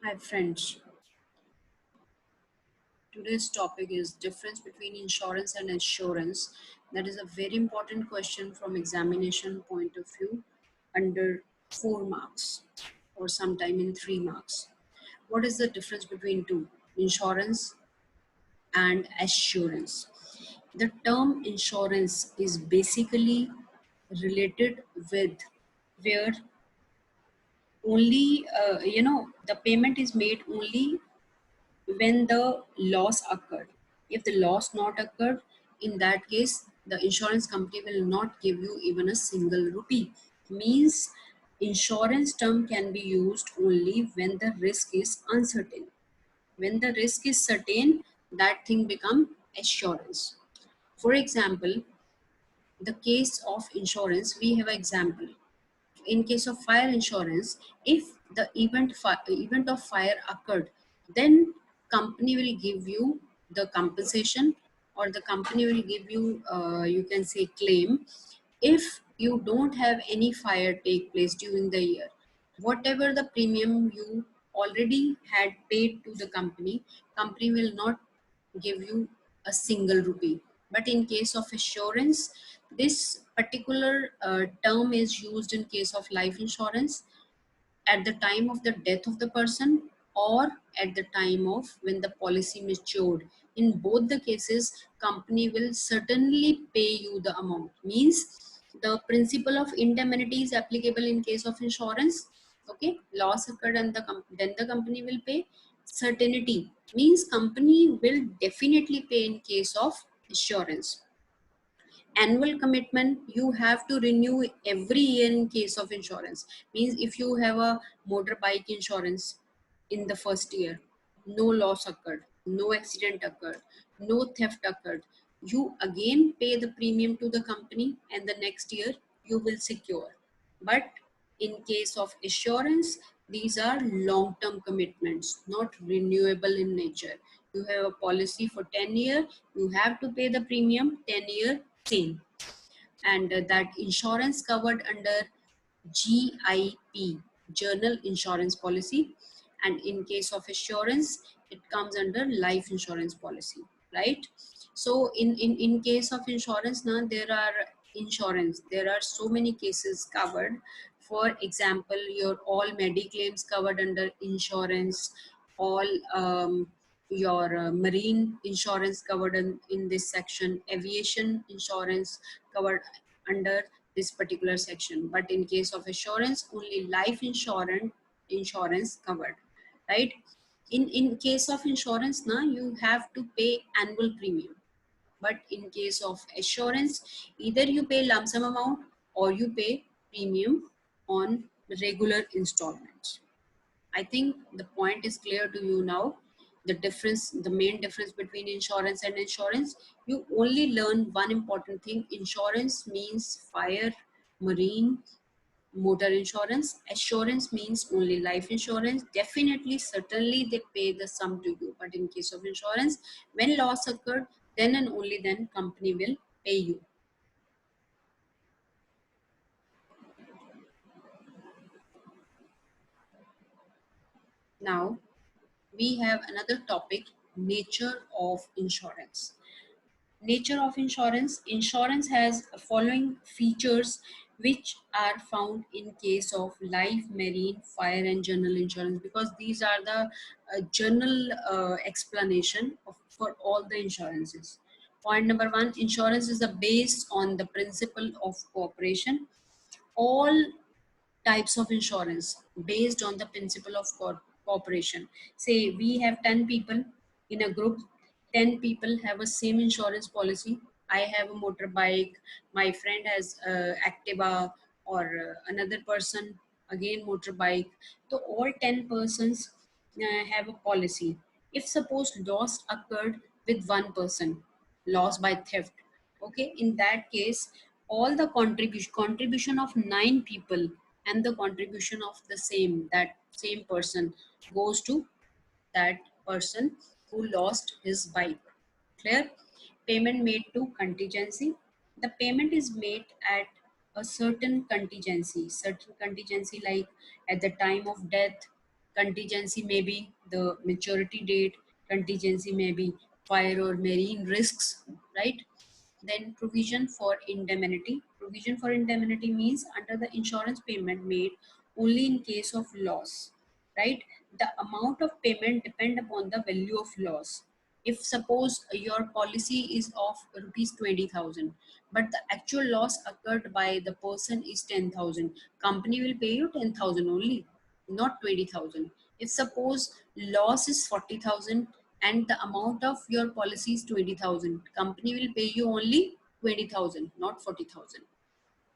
Hi friends, today's topic is difference between insurance and assurance. That is a very important question from examination point of view under 4 marks or sometime in 3 marks. What is the difference between two? Insurance and assurance. The term insurance is basically related with where only the payment is made only when the loss occurred. If the loss not occurred, in that case, the insurance company will not give you even a single rupee. Means insurance term can be used only when the risk is uncertain. When the risk is certain, that thing become assurance. For example, the case of insurance, we have an example in case of fire insurance. If the event of fire occurred, then company will give you the compensation, or the company will give you you can say claim. If you don't have any fire take place during the year, whatever the premium you already had paid to the company will not give you a single rupee. But in case of assurance, this particular term is used in case of life insurance at the time of the death of the person, or at the time of when the policy matured. In both the cases, company will certainly pay you the amount. Means the principle of indemnity is applicable in case of insurance. Okay, loss occurred and then the company will pay. Certainty means company will definitely pay in case of insurance. Annual commitment, you have to renew every year in case of insurance. Means if you have a motorbike insurance, in the first year no loss occurred, no accident occurred, no theft occurred, you again pay the premium to the company, and the next year you will secure. But in case of assurance, these are long term commitments, not renewable in nature. You have a policy for 10 year, you have to pay the premium 10-year same. And that insurance covered under GIP, General Insurance Policy. And in case of assurance, it comes under life insurance policy, right? So in case of insurance, now there are so many cases covered. For example, your all mediclaims covered under insurance, all your marine insurance covered in this section, aviation insurance covered under this particular section. But in case of assurance, only life insurance covered, right? In case of insurance, now you have to pay annual premium. But in case of assurance, either you pay lump sum amount or you pay premium on regular installments. I think the point is clear to you now. The main difference between insurance and insurance, you only learn one important thing. Insurance means fire, marine, motor insurance. Assurance means only life insurance. Definitely, certainly they pay the sum to you. But in case of insurance, when loss occurred, then and only then company will pay you. Now, we have another topic, nature of insurance. Nature of insurance. Insurance has following features which are found in case of life, marine, fire and general insurance, because these are the general explanation for all the insurances. Point number one, insurance is the based on the principle of cooperation. All types of insurance based on the principle of cooperation. Say we have 10 people in a group, 10 people have a same insurance policy. I have a motorbike, my friend has Activa, or another person again motorbike. So all 10 persons have a policy. If suppose loss occurred with one person, loss by theft, okay, in that case all the contribution of 9 people and the contribution of the same person goes to that person who lost his bike. Clear? Payment made to contingency. The payment is made at a certain contingency like at the time of death, Contingency may be the maturity date, contingency may be fire or marine risks, right? Then provision for indemnity. Provision for indemnity means under the insurance payment made only in case of loss, right? The amount of payment depend upon the value of loss. If suppose your policy is of rupees 20,000, but the actual loss occurred by the person is 10,000, company will pay you 10,000 only, not 20,000. If suppose loss is 40,000 and the amount of your policy is 20,000, company will pay you only 20,000, not 40,000.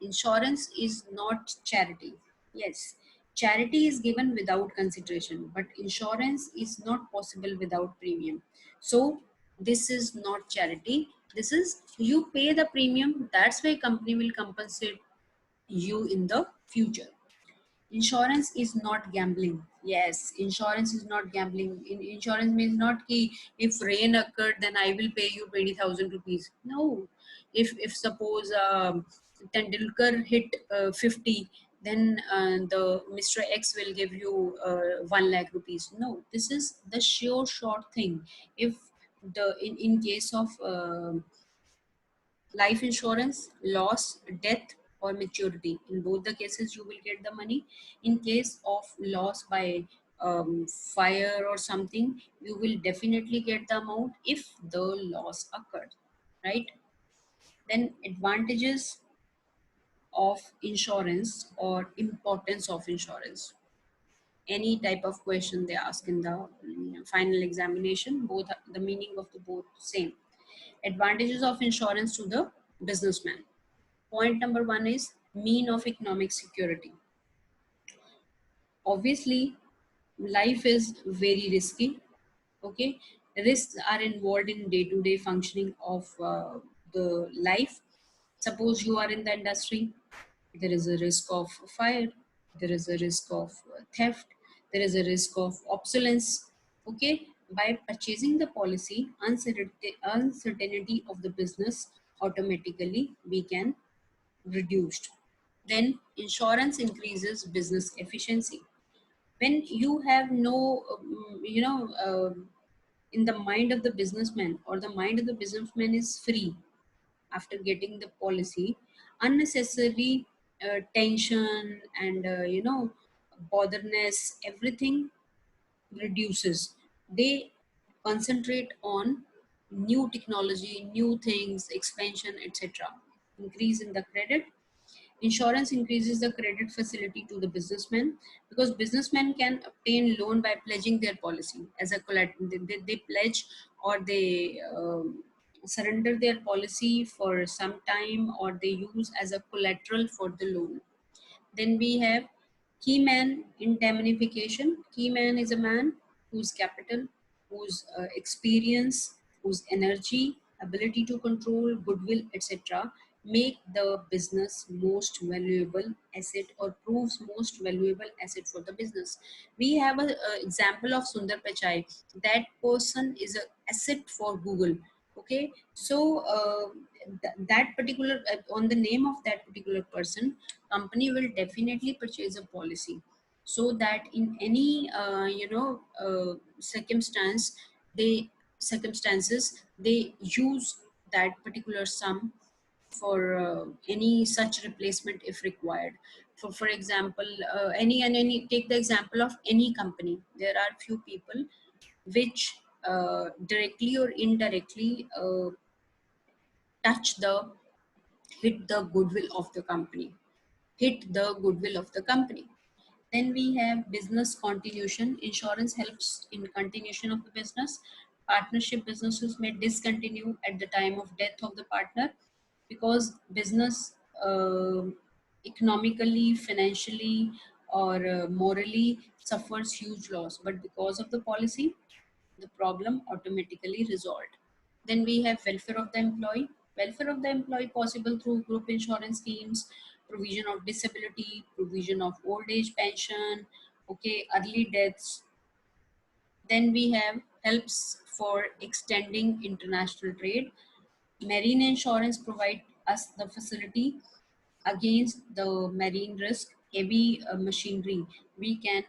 Insurance is not charity. Yes, charity is given without consideration, but insurance is not possible without premium. So this is not charity. This is you pay the premium. That's why company will compensate you in the future. Insurance is not gambling. Yes, insurance is not gambling. Insurance means not ki if rain occurred, then I will pay you 20,000 rupees. No, if suppose Tendulkar hit 50, then the Mr. X will give you 1 lakh rupees. No, this is the sure short thing. If the in case of life insurance, loss, death, or maturity. In both the cases, you will get the money. In case of loss by fire or something, you will definitely get the amount if the loss occurred, right? Then advantages of insurance or importance of insurance. Any type of question they ask in the final examination, both the meaning of the both same. Advantages of insurance to the businessman. Point number one is mean of economic security. Obviously, life is very risky. Okay, risks are involved in day-to-day functioning of the life. Suppose you are in the industry, there is a risk of fire, there is a risk of theft, there is a risk of obsolescence. Okay, by purchasing the policy, uncertainty of the business automatically we can reduced. Then insurance increases business efficiency. When you have no, in the mind of the businessman or the mind of the businessman is free after getting the policy, unnecessary tension and botherness, everything reduces. They concentrate on new technology, new things, expansion, etc. Increase in the credit. Insurance increases the credit facility to the businessman because businessmen can obtain loan by pledging their policy as a collateral. They pledge or they surrender their policy for some time or they use as a collateral for the loan. Then we have key man indemnification. Key man is a man whose capital, whose experience, whose energy, ability to control, goodwill, etc., make the business most valuable asset or proves most valuable asset for the business. We have a example of Sundar Pichai. That person is an asset for Google. Okay, so that particular on the name of that particular person, company will definitely purchase a policy so that in any they circumstances they use that particular sum for any such replacement if required. For example, any take the example of any company. There are few people which directly or indirectly touch the hit the goodwill of the company, hit the goodwill of the company. Then we have business continuation. Insurance helps in continuation of the business. Partnership businesses may discontinue at the time of death of the partner because business economically, financially, or morally suffers huge loss. But because of the policy, the problem automatically resolved. Then we have welfare of the employee. Welfare of the employee possible through group insurance schemes, provision of disability, provision of old age pension, okay, early deaths. Then we have helps for extending international trade. Marine insurance provide us the facility against the marine risk, heavy machinery. We can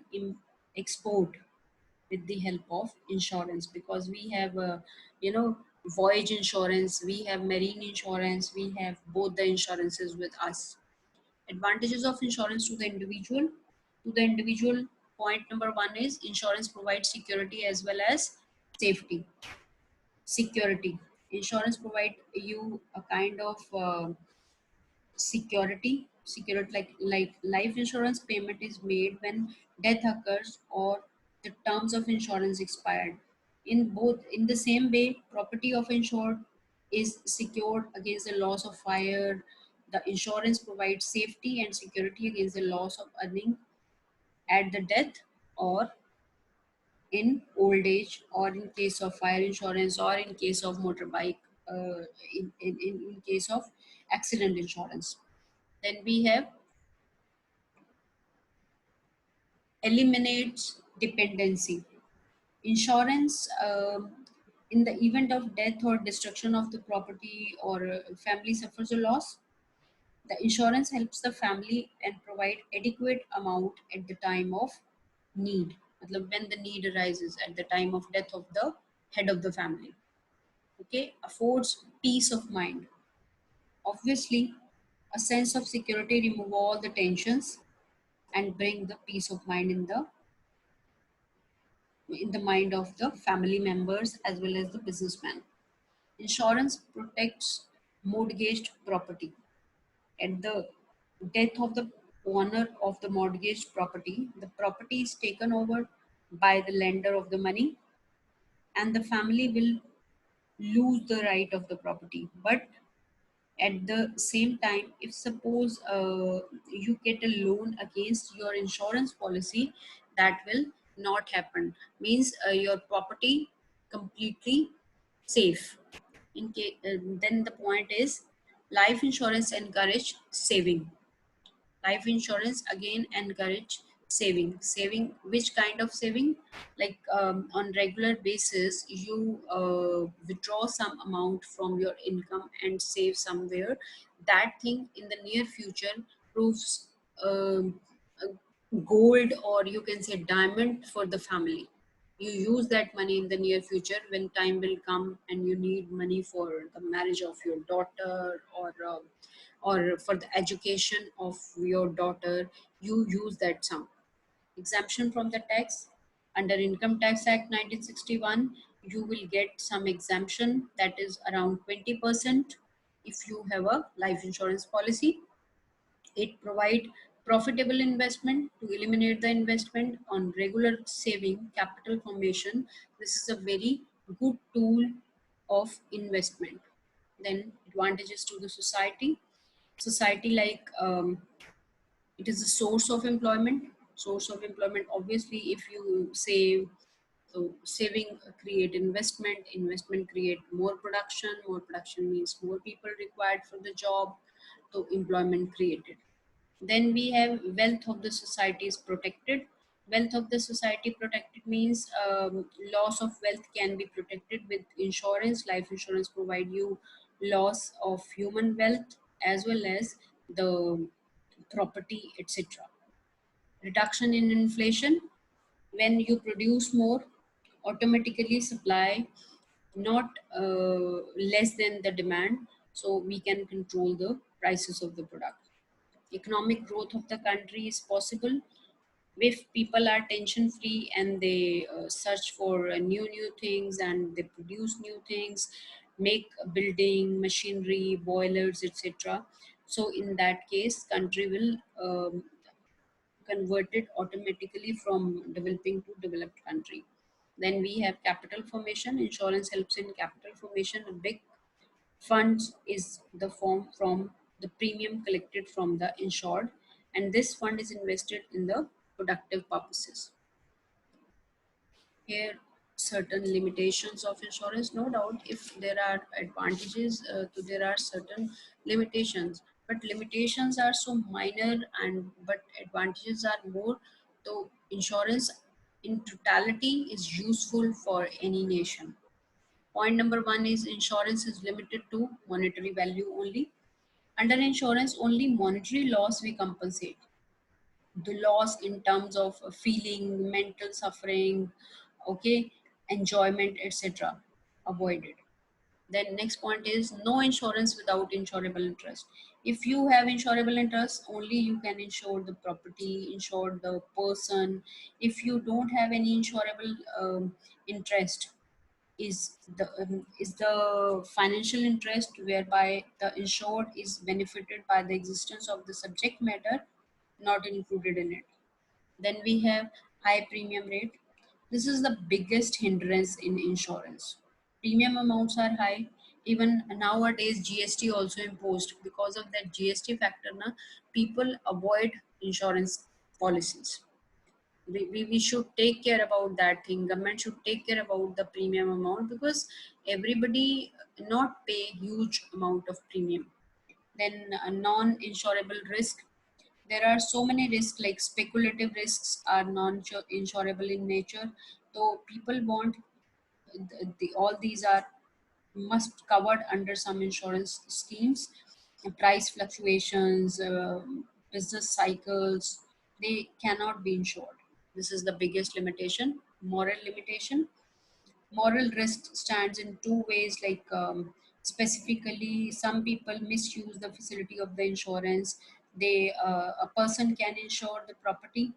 export with the help of insurance, because we have you know voyage insurance, we have marine insurance, we have both the insurances with us. Advantages of insurance to the individual. To the individual, point number one is insurance provides security as well as safety. Security. Insurance provide you a kind of security, like life insurance payment is made when death occurs or the terms of insurance expired. In the same way, property of insured is secured against the loss of fire. The insurance provides safety and security against the loss of earning at the death or in old age, or in case of fire insurance, or in case of motorbike, uh, in case of accident insurance. Then we have eliminates dependency. Insurance, in the event of death or destruction of the property, or family suffers a loss, the insurance helps the family and provide adequate amount at the time of need. Matlab when the need arises at the time of death of the head of the family. Okay, affords peace of mind. Obviously, a sense of security remove all the tensions and bring the peace of mind in the mind of the family members as well as the businessman. Insurance protects mortgaged property. At the death of the owner of the mortgaged property, the property is taken over by the lender of the money, and the family will lose the right of the property. But at the same time, if suppose you get a loan against your insurance policy, that will not happen. Means your property completely safe. Then the point is, life insurance encourage saving. Life insurance again encourage saving. Which kind of saving? Like on regular basis you withdraw some amount from your income and save somewhere. That thing in the near future proves a gold, or you can say diamond for the family. You use that money in the near future when time will come and you need money for the marriage of your daughter, or for the education of your daughter. You use that sum. Exemption from the tax. Under Income Tax Act 1961, you will get some exemption, that is around 20% if you have a life insurance policy. It provide profitable investment to eliminate the investment on regular saving capital formation. This is a very good tool of investment. Then advantages to the society, like it is a source of employment. Obviously, if you save, so saving create investment create more production means more people required for the job, so employment created. Then we have wealth of the society is protected. Wealth of the society protected means loss of wealth can be protected with insurance. Life insurance provide you loss of human wealth as well as the property, etc. Reduction in inflation. When you produce more, automatically supply not less than the demand, so we can control the prices of the product. Economic growth of the country is possible if people are tension free and they search for new things and they produce new things, make building machinery, boilers, etc. So in that case, country will convert it automatically from developing to developed country. Then we have capital formation. Insurance helps in capital formation. A big funds is the form from the premium collected from the insured, and this fund is invested in the productive purposes. Here, certain limitations of insurance. No doubt, if there are advantages, there are certain limitations, but limitations are so minor, and but advantages are more. So, insurance in totality is useful for any nation. Point number one is insurance is limited to monetary value only. Under insurance, only monetary loss we compensate. the loss in terms of feeling, mental suffering, okay, enjoyment, etc. avoided. Then next point is no insurance without insurable interest. If you have insurable interest, only you can insure the property, insure the person. If you don't have any insurable interest, is the financial interest whereby the insured is benefited by the existence of the subject matter not included in it. Then we have high premium rate. This is the biggest hindrance in insurance. Premium amounts are high. Even nowadays, GST also imposed. Because of that GST factor, na, people avoid insurance policies. We should take care about that thing. Government should take care about the premium amount because everybody not pay huge amount of premium. Then a non-insurable risk, there are so many risks like speculative risks are non-insurable in nature, so people want all these are must covered under some insurance schemes. Price fluctuations, business cycles, they cannot be insured. This is the biggest limitation. Moral limitation, moral risk stands in two ways, like specifically some people misuse the facility of the insurance. They A person can insure the property,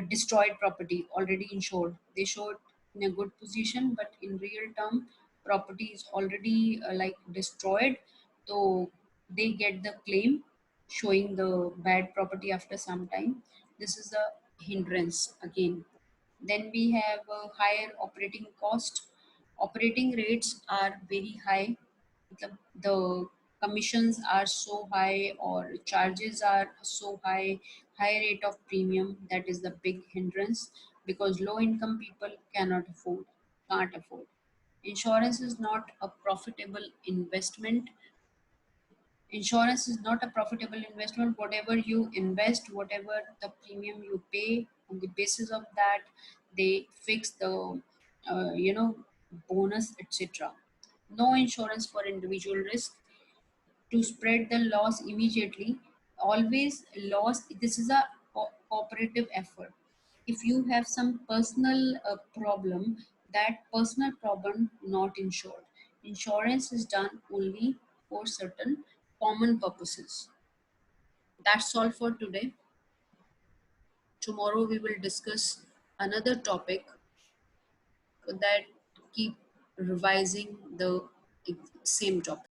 destroyed property already insured. They show it in a good position, but in real term, property is already like destroyed. So they get the claim showing the bad property after some time. This is a hindrance again. Then we have a higher operating cost. Operating rates are very high. The commissions are so high or charges are so high, high rate of premium, that is the big hindrance because low income people can't afford. Insurance is not a profitable investment. Insurance is not a profitable investment. Whatever you invest, whatever the premium you pay, on the basis of that they fix the bonus, etc. No insurance for individual risk. To spread the loss immediately, always loss, this is a cooperative effort. If you have some personal problem, that personal problem not insured. Insurance is done only for certain common purposes. That's all for today. Tomorrow we will discuss another topic that keep revising the same topic.